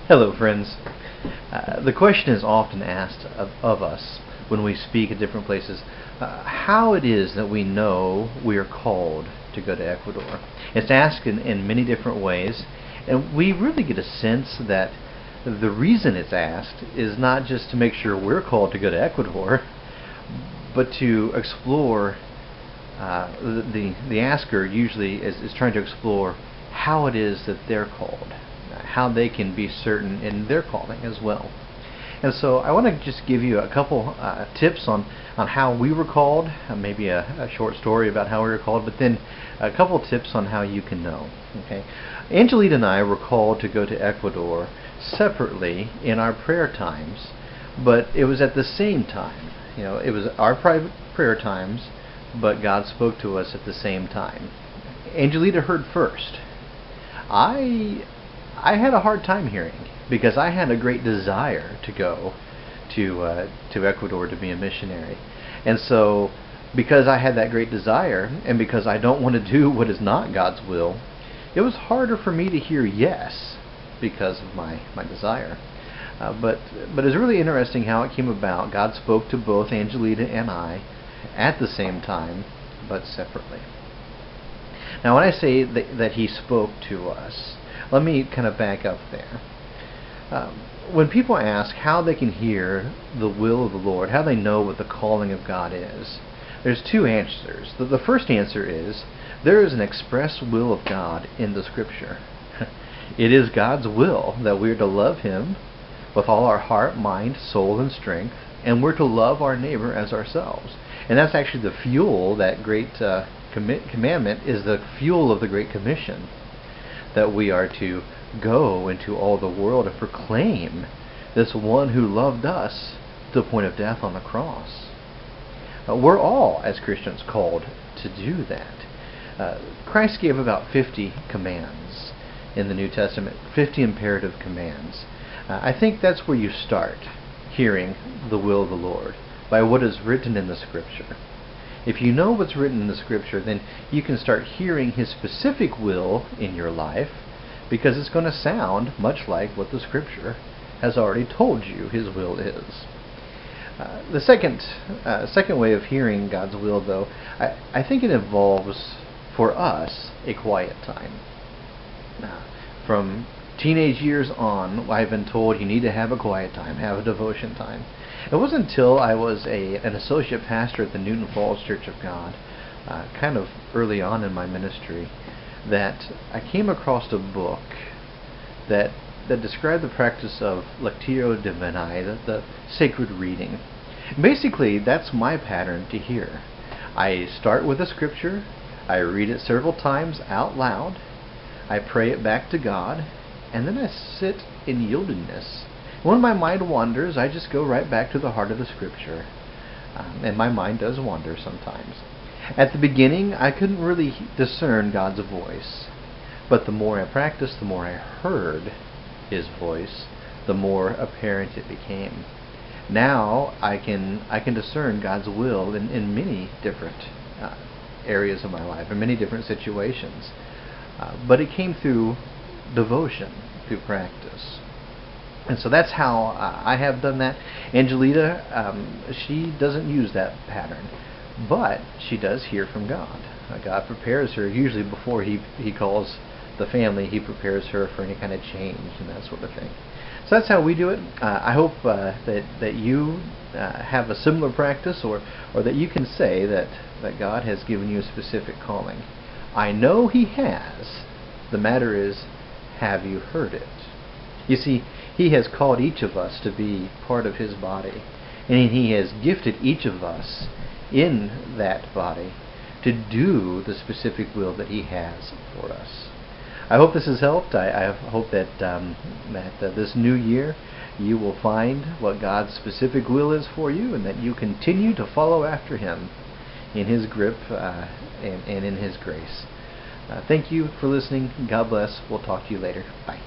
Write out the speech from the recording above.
Hello, friends. The question is often asked of us when we speak at different places, how it is that we know we are called to go to Ecuador. It's asked in many different ways, and we really get a sense that the reason it's asked is not just to make sure we're called to go to Ecuador, but to explore. The asker usually is trying to explore how it is that they're called, how they can be certain in their calling as well. And so I want to just give you a couple tips on how we were called, maybe a short story about how we were called, but then a couple tips on how you can know. Okay, Angelita and I were called to go to Ecuador separately in our prayer times, but it was at the same time. It was our private prayer times, but God spoke to us at the same time. Angelita heard first. I had a hard time hearing because I had a great desire to go to Ecuador to be a missionary. And so because I had that great desire and because I don't want to do what is not God's will, it was harder for me to hear yes because of my desire. But it's really interesting how it came about. God spoke to both Angelita and I at the same time, but separately. Now when I say that He spoke to us, let me kind of back up there. When people ask how they can hear the will of the Lord, how they know what the calling of God is, there's two answers. The first answer is there is an express will of God in the Scripture. It is God's will that we're to love Him with all our heart, mind, soul, and strength, and we're to love our neighbor as ourselves. And that's actually the fuel, that great commandment is the fuel of the Great Commission, that we are to go into all the world and proclaim this one who loved us to the point of death on the cross. We're all, as Christians, called to do that. Christ gave about 50 commands in the New Testament, 50 imperative commands. I think that's where you start hearing the will of the Lord, by what is written in the Scripture. If you know what's written in the Scripture, then you can start hearing His specific will in your life, because it's going to sound much like what the Scripture has already told you His will is. The second way of hearing God's will, though, I think it involves, for us, a quiet time. From teenage years on, I've been told you need to have a quiet time, have a devotion time. It wasn't until I was an associate pastor at the Newton Falls Church of God, kind of early on in my ministry, that I came across a book that described the practice of Lectio Divinae, the sacred reading. Basically, that's my pattern to hear. I start with a scripture, I read it several times out loud, I pray it back to God, and then I sit in yieldedness. When my mind wanders, I just go right back to the heart of the Scripture. And my mind does wander sometimes. At the beginning, I couldn't really discern God's voice. But the more I practiced, the more I heard His voice, the more apparent it became. Now I can discern God's will in many different areas of my life, in many different situations. But it came through devotion, through practice. And so that's how I have done that. Angelita, she doesn't use that pattern, but she does hear from God. God prepares her, usually before he calls the family, He prepares her for any kind of change and that sort of thing. So that's how we do it. I hope that you have a similar practice, or that you can say that God has given you a specific calling. I know He has. The matter is, have you heard it? You see, He has called each of us to be part of His body, and He has gifted each of us in that body to do the specific will that He has for us. I hope this has helped. I hope that this new year you will find what God's specific will is for you, and that you continue to follow after Him in His grip and in His grace. Thank you for listening. God bless. We'll talk to you later. Bye.